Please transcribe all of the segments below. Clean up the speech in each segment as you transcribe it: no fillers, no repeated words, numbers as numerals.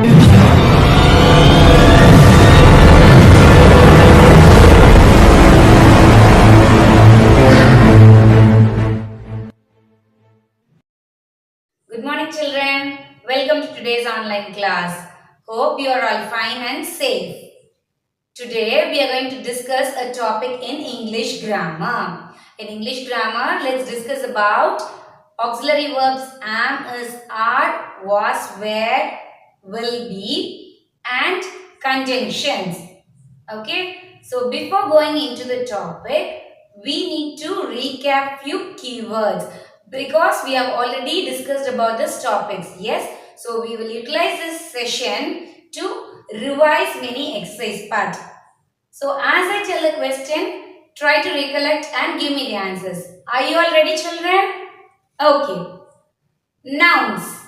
Good morning, children. Welcome to today's online class. Hope you are all fine and safe. Today we are going to discuss a topic in English grammar. In English grammar, let's discuss about auxiliary verbs am, is, are, was, were, will be and conjunctions. Okay. So before going into the topic, we need to recap few keywords because we have already discussed about this topics. Yes. So we will utilize this session to revise many exercise part. So as I tell the question, try to recollect and give me the answers. Are you all ready, children? Okay. Nouns.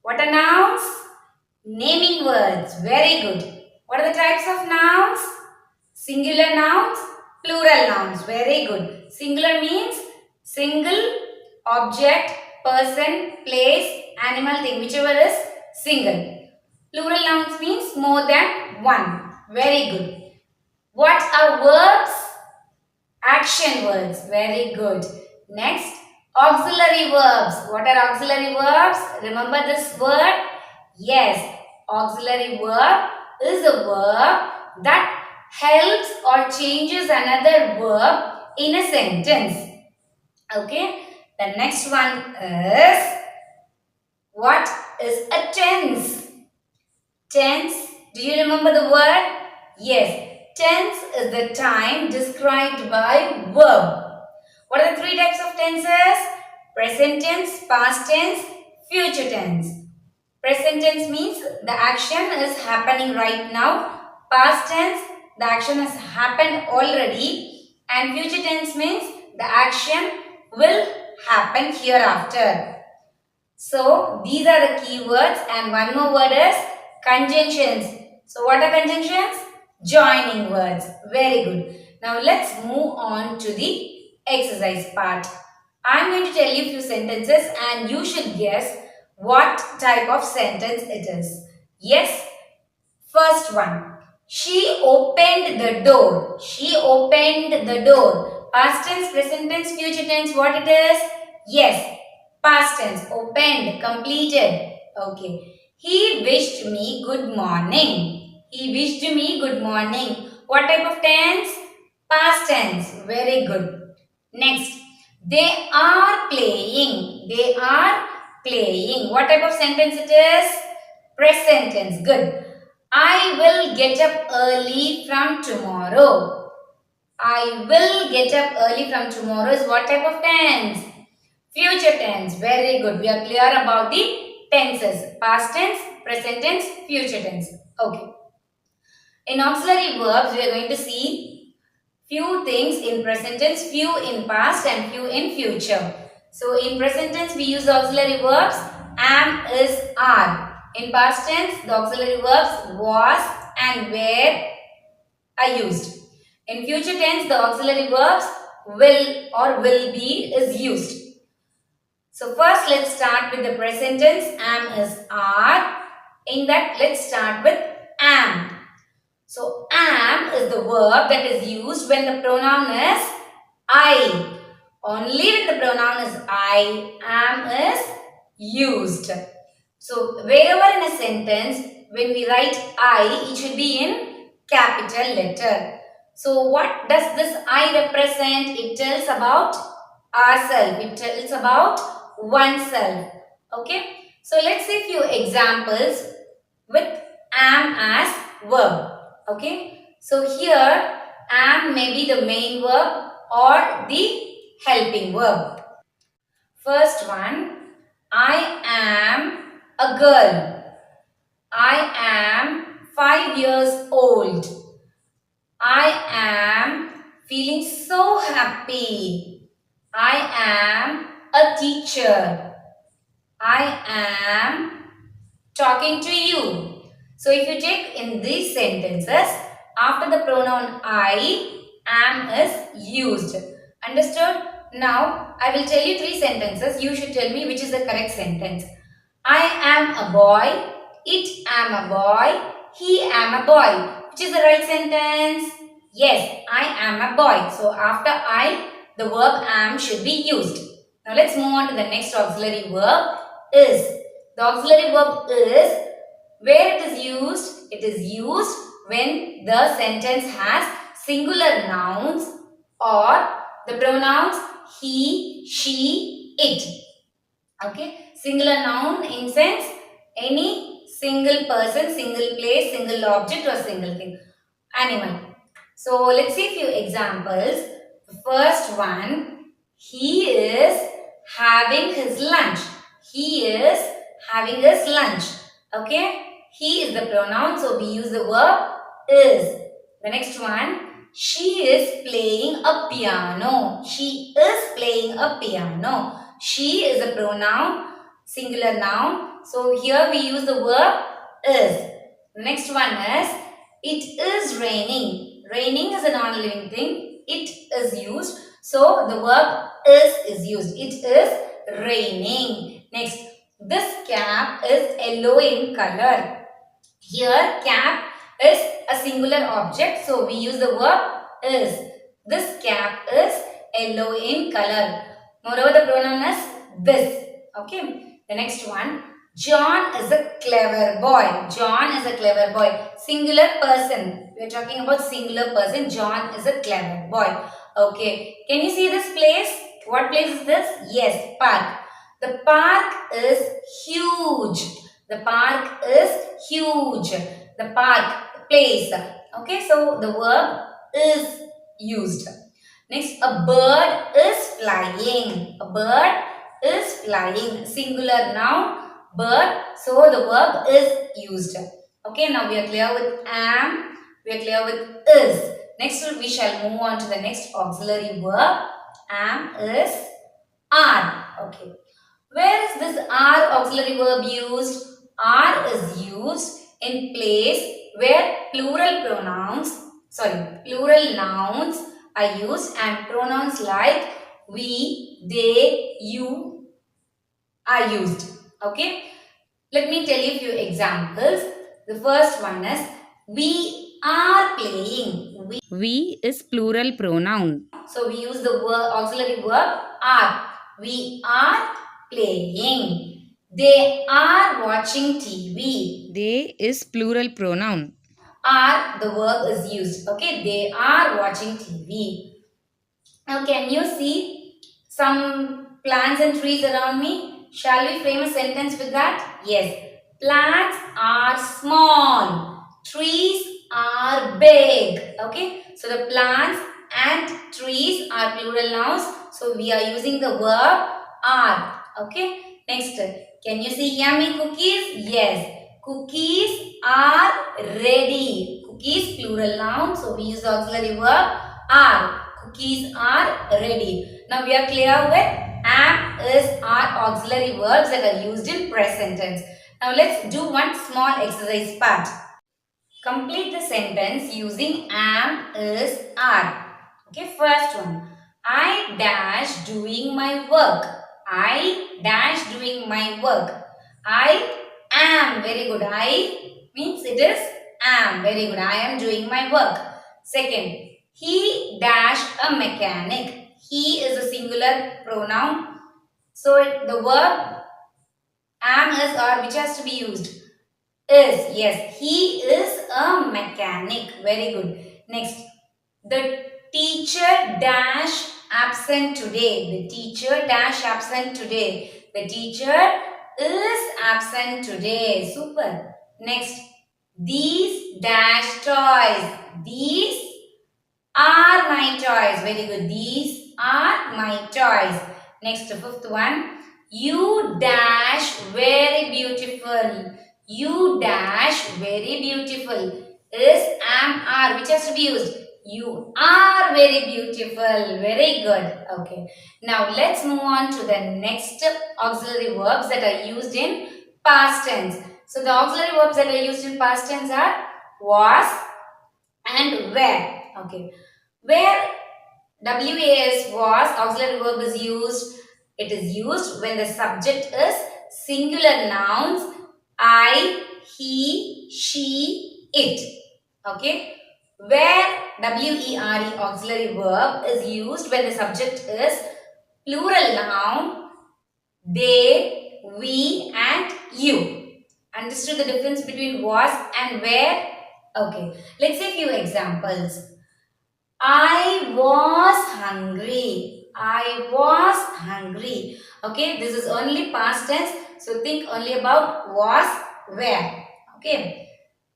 What are nouns? Naming words. Very good. What are the types of nouns? Singular nouns, plural nouns. Very good. Singular means single, object, person, place, animal, thing, whichever is single. Plural nouns means more than one. Very good. What are verbs? Action words. Very good. Next, auxiliary verbs. What are auxiliary verbs? Remember this word? Yes, auxiliary verb is a verb that helps or changes another verb in a sentence. Okay. The next one is, what is a tense? Tense. Do you remember the word? Yes. Tense is the time described by verb. What are the three types of tenses? Present tense, past tense, future tense. Present tense means the action is happening right now. Past tense, the action has happened already. And future tense means the action will happen hereafter. So, these are the keywords, and one more word is conjunctions. So, what are conjunctions? Joining words. Very good. Now, let's move on to the exercise part. I am going to tell you a few sentences and you should guess what type of sentence it is. Yes. First one. She opened the door. She opened the door. Past tense, present tense, future tense, what it is? Yes. Past tense, opened, completed. Okay. He wished me good morning. He wished me good morning. What type of tense? Past tense. Very good. Next. They are playing. They are playing. What type of sentence it is? Present tense. Good. I will get up early from tomorrow. I will get up early from tomorrow is what type of tense? Future tense. Very good. We are clear about the tenses. Past tense, present tense, future tense. Okay. In auxiliary verbs, we are going to see few things in present tense, few in past and few in future. So, in present tense, we use auxiliary verbs am, is, are. In past tense, the auxiliary verbs was and were are used. In future tense, the auxiliary verbs will or will be is used. So first, let's start with the present tense am, is, are. In that, let's start with am. So am is the verb that is used when the pronoun is I. Only when the pronoun is I, am is used. So, wherever in a sentence, when we write I, it should be in capital letter. So, what does this I represent? It tells about ourselves. It tells about oneself. Okay. So, let's see a few examples with am as verb. Okay. So, here am may be the main verb or the helping verb. First one, I am a girl. I am 5 years old. I am feeling so happy. I am a teacher. I am talking to you. So if you take in these sentences, after the pronoun I, am is used. Understood? Now, I will tell you 3 sentences. You should tell me which is the correct sentence. I am a boy. It am a boy. He am a boy. Which is the right sentence? Yes, I am a boy. So after I, the verb am should be used. Now let's move on to the next auxiliary verb is. The auxiliary verb is where it is used. It is used when the sentence has singular nouns or the pronouns he, she, it. Okay, singular noun in sense any single person, single place, single object or single thing, animal. So let's see a few examples. The first one, he is having his lunch. He is having his lunch. Okay, he is the pronoun, so we use the verb is. The next one, she is playing a piano. She is playing a piano. She is a pronoun, singular noun. So here we use the verb is. The next one is, it is raining. Raining is a non-living thing. It is used. So the verb is used. It is raining. Next, this cap is yellow in color. Here cap is a singular object. So we use the verb is. This cap is yellow in color. Moreover, the pronoun is this. Okay. The next one. John is a clever boy. John is a clever boy. Singular person. We are talking about singular person. John is a clever boy. Okay. Can you see this place? What place is this? Yes, park. The park is huge. The park is huge. The park, place. Okay, so the verb is used. Next, a bird is flying. A bird is flying. Singular noun, bird. So the verb is used. Okay, now we are clear with am. We are clear with is. Next, we shall move on to the next auxiliary verb. Am is are. Okay. Where is this are auxiliary verb used? Are is used in place where plural nouns are used and pronouns like we, they, you are used. Okay. Let me tell you a few examples. The first one is we are playing. We is plural pronoun. So we use the auxiliary verb are. We are playing. They are watching TV. They is plural pronoun. Are, the verb is used. Okay, they are watching TV. Now can you see some plants and trees around me? Shall we frame a sentence with that? Yes. Plants are small. Trees are big. Okay. So the plants and trees are plural nouns. So we are using the verb are. Okay. Next. Can you see yummy cookies? Yes. Cookies are ready. Cookies plural noun. So we use the auxiliary verb are. Cookies are ready. Now we are clear with am, is, are auxiliary verbs that are used in present tense. Now let's do one small exercise part. Complete the sentence using am, is, are. Okay, first one. I dash doing my work. I dash doing my work. I am. Very good. I means it is am. Very good. I am doing my work. Second. He dash a mechanic. He is a singular pronoun. So the verb am, is, or which has to be used? Is. Yes. He is a mechanic. Very good. Next. The teacher dash absent today. The teacher dash absent today. The teacher is absent today. Super. Next. These dash toys. These are my toys. Very good. These are my toys. Next, fifth one. You dash very beautiful. You dash very beautiful. Is, am, are. Which has to be used? You are very beautiful. Very good. Okay. Now, let's move on to the next auxiliary verbs that are used in past tense. So, the auxiliary verbs that are used in past tense are was and were. Okay. Where was, auxiliary verb is used. It is used when the subject is singular nouns I, he, she, it. Okay. Where W-E-R-E auxiliary verb is used when the subject is plural noun, they, we and you. Understood the difference between was and where? Okay. Let's see a few examples. I was hungry. I was hungry. Okay, this is only past tense. So think only about was, where. Okay.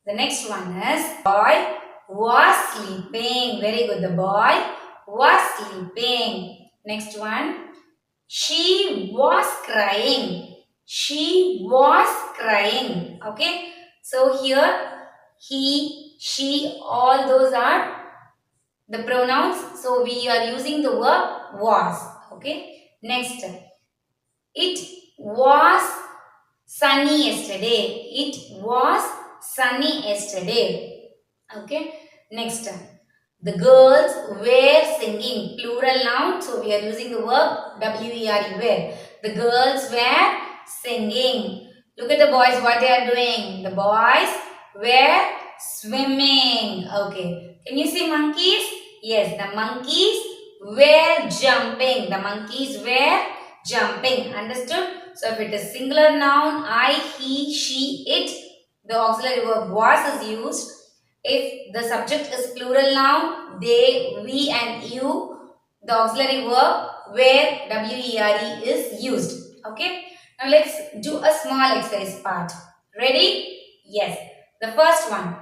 The next one is boy was sleeping. Very good. The boy was sleeping. Next one. She was crying. She was crying. Okay. So here he, she, all those are the pronouns. So we are using the verb was. Okay. Next. It was sunny yesterday. It was sunny yesterday. Okay. Next. The girls were singing. Plural noun. So we are using the verb W-E-R-E, were. The girls were singing. Look at the boys, what they are doing. The boys were swimming. Okay. Can you see monkeys? Yes, the monkeys were jumping. The monkeys were jumping. Understood? So if it is singular noun, I, he, she, it, the auxiliary verb was is used. If the subject is plural noun, they, we and you, the auxiliary verb where W-E-R-E is used. Okay. Now let's do a small exercise part. Ready? Yes. The first one.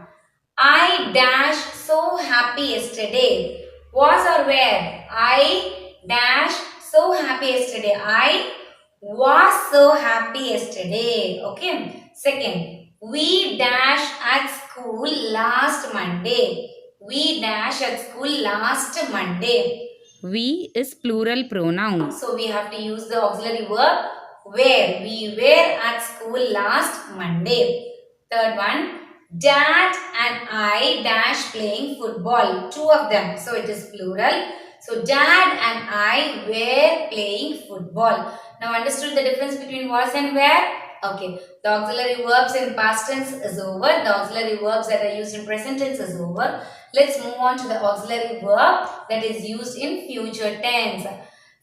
I dash so happy yesterday. Was or where? I dash so happy yesterday. I was so happy yesterday. Okay. Second. We dash at school last Monday. We dash at school last Monday. We is plural pronoun. So we have to use the auxiliary verb where. We were at school last Monday. Third one. Dad and I dash playing football. Two of them. So it is plural. So dad and I were playing football. Now understood the difference between was and were? Okay. The auxiliary verbs in past tense is over. The auxiliary verbs that are used in present tense is over. Let's move on to the auxiliary verb that is used in future tense.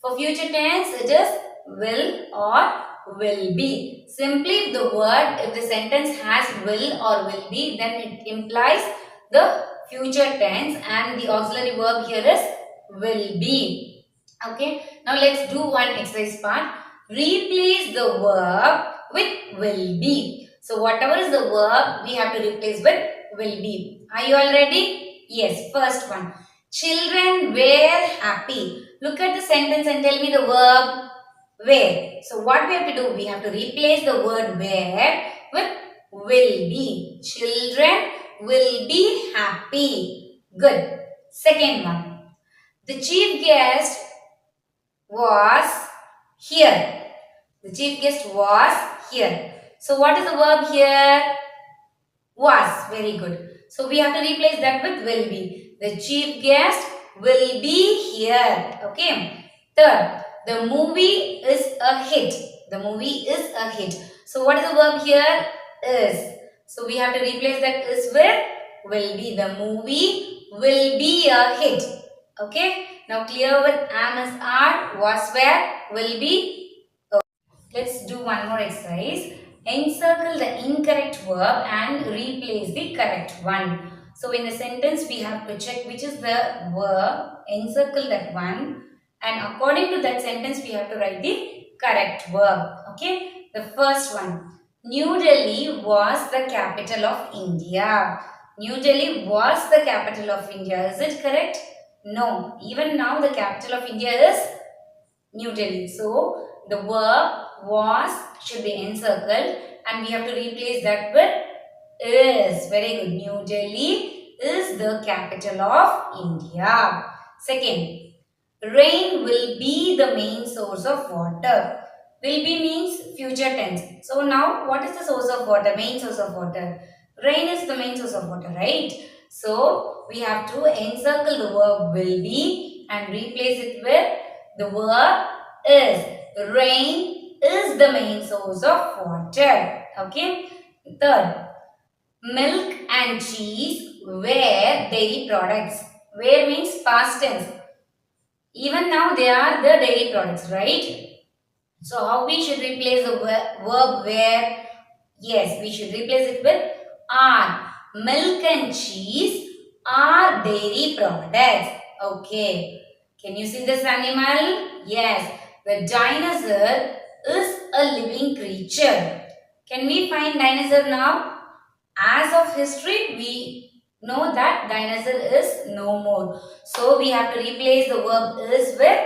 For future tense, it is will or will be. Simply if the sentence has will or will be, then it implies the future tense and the auxiliary verb here is will be. Okay. Now let's do one exercise part. Replace the verb with will be. So whatever is the verb, we have to replace with will be. Are you all ready? Yes. First one. Children were happy. Look at the sentence and tell me the verb were. So what we have to do? We have to replace the word were with will be. Children will be happy. Good. Second one. The chief guest was here. The chief guest was here. So what is the verb here? Was. Very good. So we have to replace that with will be. The chief guest will be here. Okay. Third. The movie is a hit. The movie is a hit. So what is the verb here? Is. So we have to replace that is with will be. The movie will be a hit. Okay. Now clear with am is are, was where, will be. Okay. Let's do one more exercise. Encircle the incorrect verb and replace the correct one. So in the sentence we have to check which is the verb, encircle that one, and according to that sentence we have to write the correct verb. Okay. The first one. New Delhi was the capital of India. New Delhi was the capital of India. Is it correct? No. Even now the capital of India is New Delhi. So the verb was should be encircled and we have to replace that with is. Very good. New Delhi is the capital of India. Second, rain will be the main source of water. Will be means future tense. So now what is the source of water? Main source of water. Rain is the main source of water, right? So we have to encircle the verb will be and replace it with the verb is. Rain is the main source of water. Okay. Third, Milk and cheese were dairy products. Were means past tense. Even now they are the dairy products, right? So how we should replace the verb were? Yes, we should replace it with are. Milk and cheese are dairy products. Okay. Can you see this animal? Yes. The dinosaur is a living creature. Can we find dinosaur now? As of history, we know that dinosaur is no more. So we have to replace the verb is with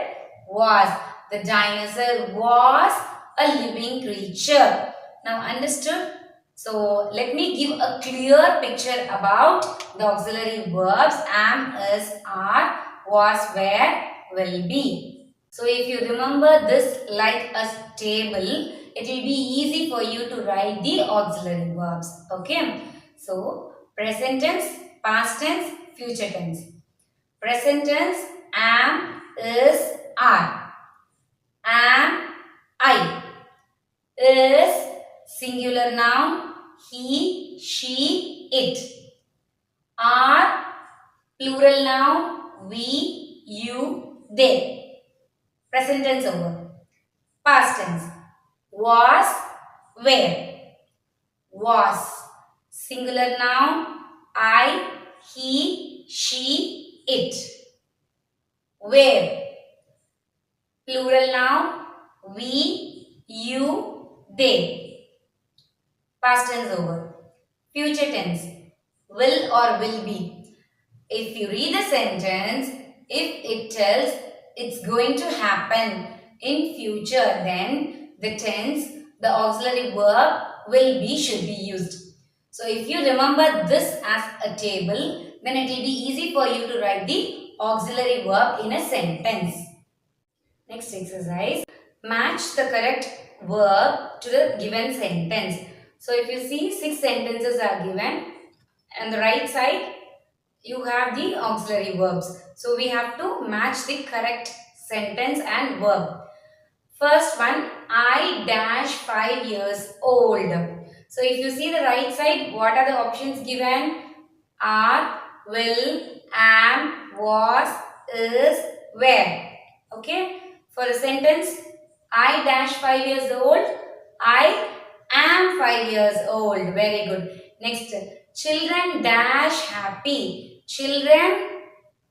was. The dinosaur was a living creature. Now understood? So let me give a clear picture about the auxiliary verbs am, is, are, was, were, will be. So if you remember this like a table, it will be easy for you to write the auxiliary verbs. Okay. So present tense, past tense, future tense. Present tense am, is, are. Am, I. Is singular noun, he, she, it. Are plural noun, we, you, they. Present tense over. Past tense. Was, were. Was. Singular noun, I, he, she, it. Were. Plural noun, we, you, they. Past tense over. Future tense. Will or will be. If you read the sentence, if it tells it's going to happen in future, then the tense, the auxiliary verb will be should be used. So if you remember this as a table, then it will be easy for you to write the auxiliary verb in a sentence. Next exercise, match the correct verb to the given sentence. So if you see 6 sentences are given, on the right side you have the auxiliary verbs. So we have to match the correct sentence and verb. First one, I dash 5 years old. So if you see the right side, what are the options given? Are, will, am, was, is, were. Okay. For the sentence, I dash 5 years old. I am 5 years old. Very good. Next, children dash happy. Children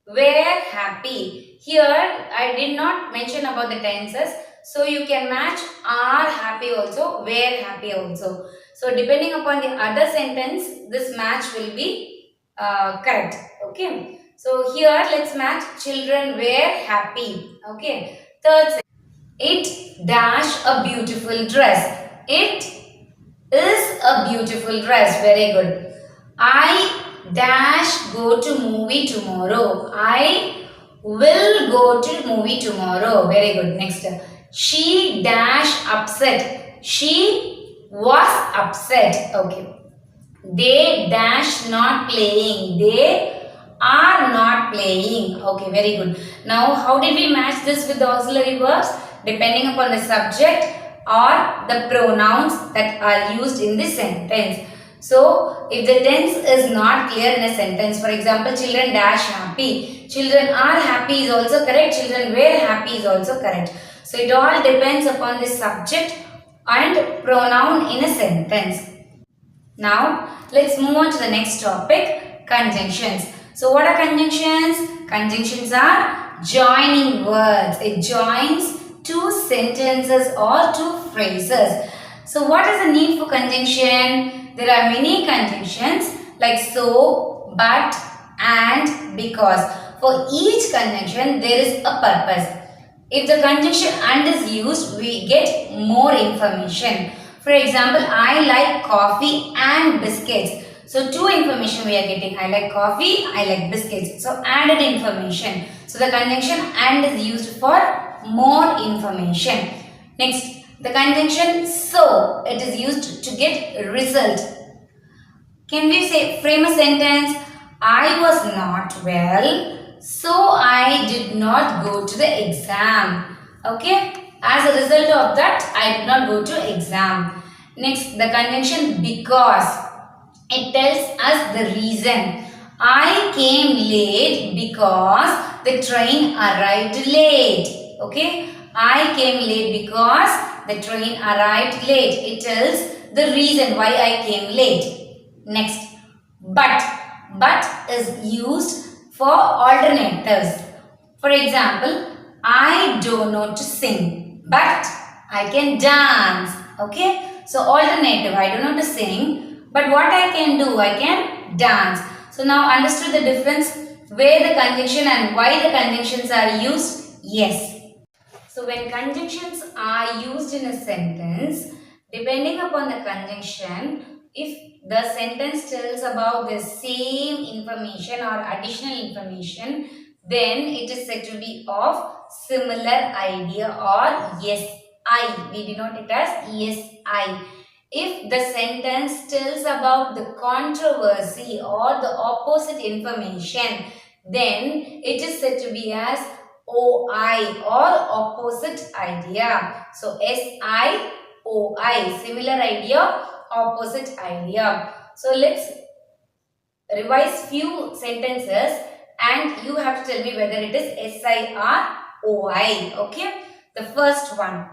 were happy. Here, I did not mention about the tenses. So, you can match are happy also, were happy also. So, depending upon the other sentence, this match will be correct. Okay. So, here let's match children were happy. Okay. Third sentence. It dash a beautiful dress. It is a beautiful dress. Very good. I dash go to movie tomorrow. I will go to movie tomorrow. Very good. Next. She dash upset. She was upset. Okay. They dash not playing. They are not playing. Okay, very good. Now, how did we match this with the auxiliary verbs? Depending upon the subject or the pronouns that are used in this sentence. So, if the tense is not clear in a sentence, for example, children dash happy, children are happy is also correct, children were happy is also correct. So, it all depends upon the subject and pronoun in a sentence. Now, let's move on to the next topic, conjunctions. So, what are conjunctions? Conjunctions are joining words. It joins two sentences or two phrases. So, what is the need for conjunction? There are many conjunctions like so, but, and, because. For each conjunction, there is a purpose. If the conjunction and is used, we get more information. For example, I like coffee and biscuits. So, two information we are getting. I like coffee, I like biscuits. So, added information. So, the conjunction and is used for more information. Next, the conjunction so. It is used to get result. Can we say frame a sentence? I was not well, so I did not go to the exam. Okay. As a result of that, I did not go to exam. Next, the conjunction because. it tells us the reason. I came late because the train arrived late. Okay. I came late because the train arrived late. It tells the reason why I came late. Next. But. But is used for alternatives. For example, I don't know to sing, but I can dance. Okay. So alternative, I don't know to sing, but what I can do, I can dance. So now understood the difference where the conjunction and why the conjunctions are used? Yes. So when conjunctions are used in a sentence, depending upon the conjunction, if the sentence tells about the same information or additional information, then it is said to be of similar idea or yes, I. We denote it as yes, I. If the sentence tells about the controversy or the opposite information, then it is said to be as OI or opposite idea. So SI, OI, similar idea, opposite idea. So let's revise few sentences and you have to tell me whether it is SI or OI. Okay. The first one.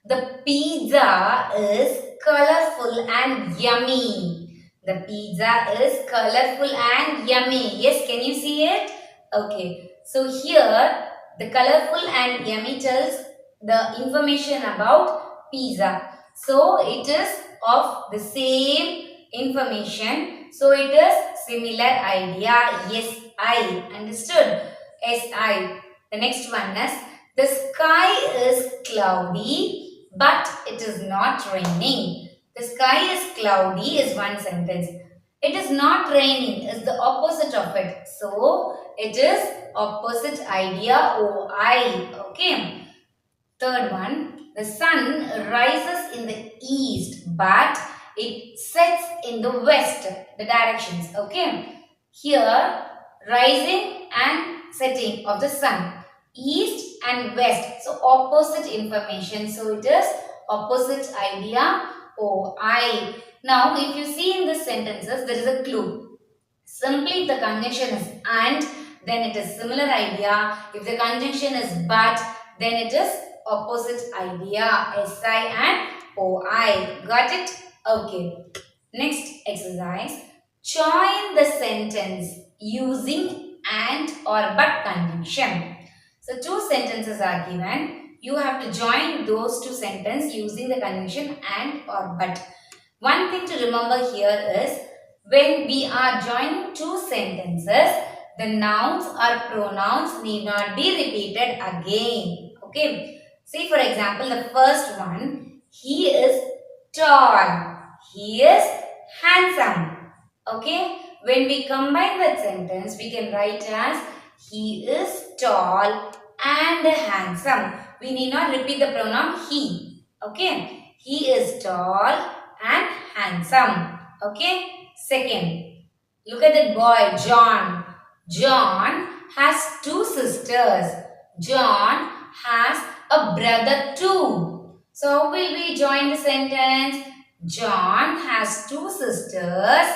The pizza is colorful and yummy. The pizza is colorful and yummy. Yes, can you see it? Okay. So here the colorful and yummy tells the information about pizza. So it is of the same information. So it is similar idea. Yes, I. Understood? Yes, I. The next one is the sky is cloudy but it is not raining. The sky is cloudy is one sentence. It is not raining is the opposite of it. So, it is opposite idea OI. Okay. Third one. The sun rises in the east but it sets in the west. The directions. Okay. Here, rising and setting of the sun. East and west. So, opposite information. So, it is opposite idea OI. Now, if you see in the sentences, there is a clue. Simply, if the conjunction is and, then it is similar idea. If the conjunction is but, then it is opposite idea. SI and OI. Got it? Okay. Next exercise. Join the sentence using and or but conjunction. So, two sentences are given. You have to join those two sentences using the conjunction and or but. One thing to remember here is when we are joining two sentences, the nouns or pronouns need not be repeated again. Okay. See for example, the first one, he is tall. He is handsome. Okay. When we combine that sentence, we can write as he is tall and handsome. We need not repeat the pronoun he. Okay. He is tall and handsome. Okay. Second, look at that boy, John. John has two sisters. John has a brother too. So, how will we join the sentence? John has two sisters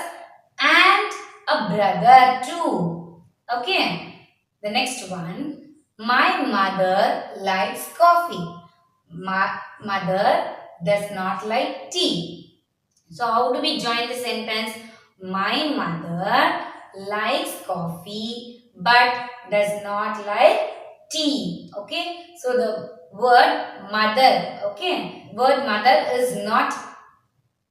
and a brother too. Okay. The next one. My mother likes coffee. My mother does not like tea. So, how do we join the sentence? My mother likes coffee but does not like tea. Okay. So, the word mother. Okay. Word mother is not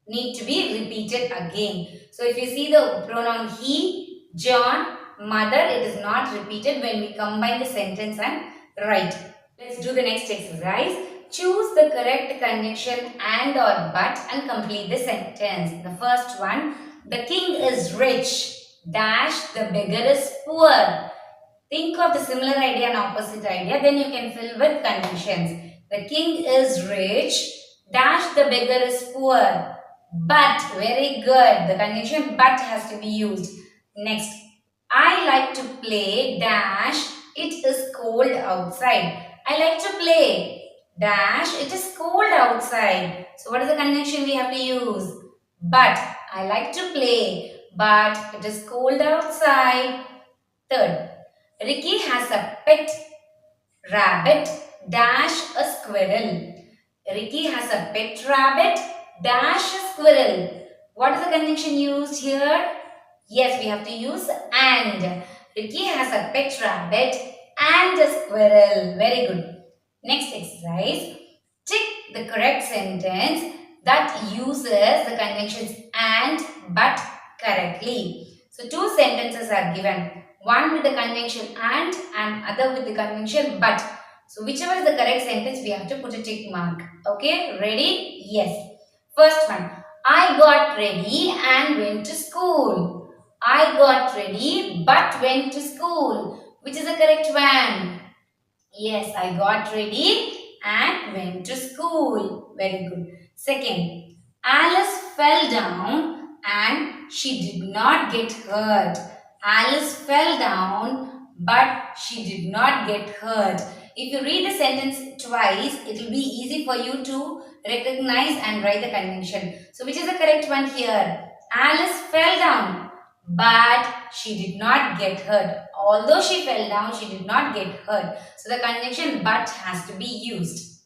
need to be repeated again. So, if you see the pronoun he, John, mother, it is not repeated when we combine the sentence and write. Let's do the next exercise. Choose the correct conjunction and or but and complete the sentence. The first one, the king is rich, dash, the beggar is poor. Think of the similar idea and opposite idea, then you can fill with conjunctions. The king is rich, dash, the beggar is poor. But, very good. The conjunction but has to be used. Next, I like to play dash, it is cold outside. I like to play dash, it is cold outside. So, what is the conjunction we have to use? But, I like to play, but it is cold outside. Third, Ricky has a pet rabbit dash a squirrel. Ricky has a pet rabbit dash a squirrel. What is the conjunction used here? Yes, we have to use and. Ricky has a pet rabbit and a squirrel. Very good. Next exercise. Tick the correct sentence that uses the conjunctions and but correctly. So two sentences are given. One with the conjunction and other with the conjunction but. So whichever is the correct sentence, we have to put a tick mark. Okay, ready? Yes. First one. I got ready and went to school. I got ready but went to school. Which is the correct one? Yes, I got ready and went to school. Very good. Second, Alice fell down and she did not get hurt. Alice fell down but she did not get hurt. If you read the sentence twice, it will be easy for you to recognize and write the conjunction. So, which is the correct one here? Alice fell down but she did not get hurt. Although she fell down, she did not get hurt. So the conjunction but has to be used.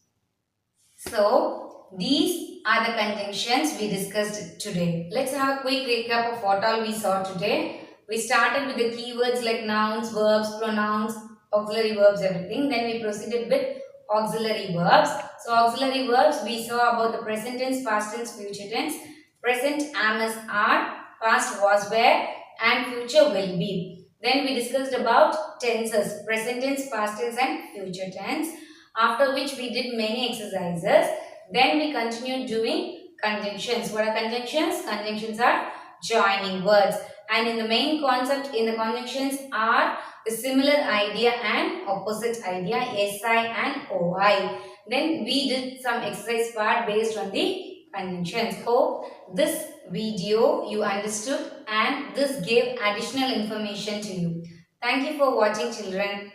So these are the conjunctions we discussed today. Let's have a quick recap of what all we saw today. We started with the keywords like nouns, verbs, pronouns, auxiliary verbs, everything. Then we proceeded with auxiliary verbs. So auxiliary verbs, we saw about the present tense, past tense, future tense. Present am is are, past was were, and future will be. Then we discussed about tenses, present tense, past tense and future tense. After which we did many exercises. Then we continued doing conjunctions. What are conjunctions? Conjunctions are joining words. And in the main concept in the conjunctions are the similar idea and opposite idea, SI and OI. Then we did some exercise part based on the conjunctions. Hope this video you understood and this gave additional information to you. Thank you for watching, children.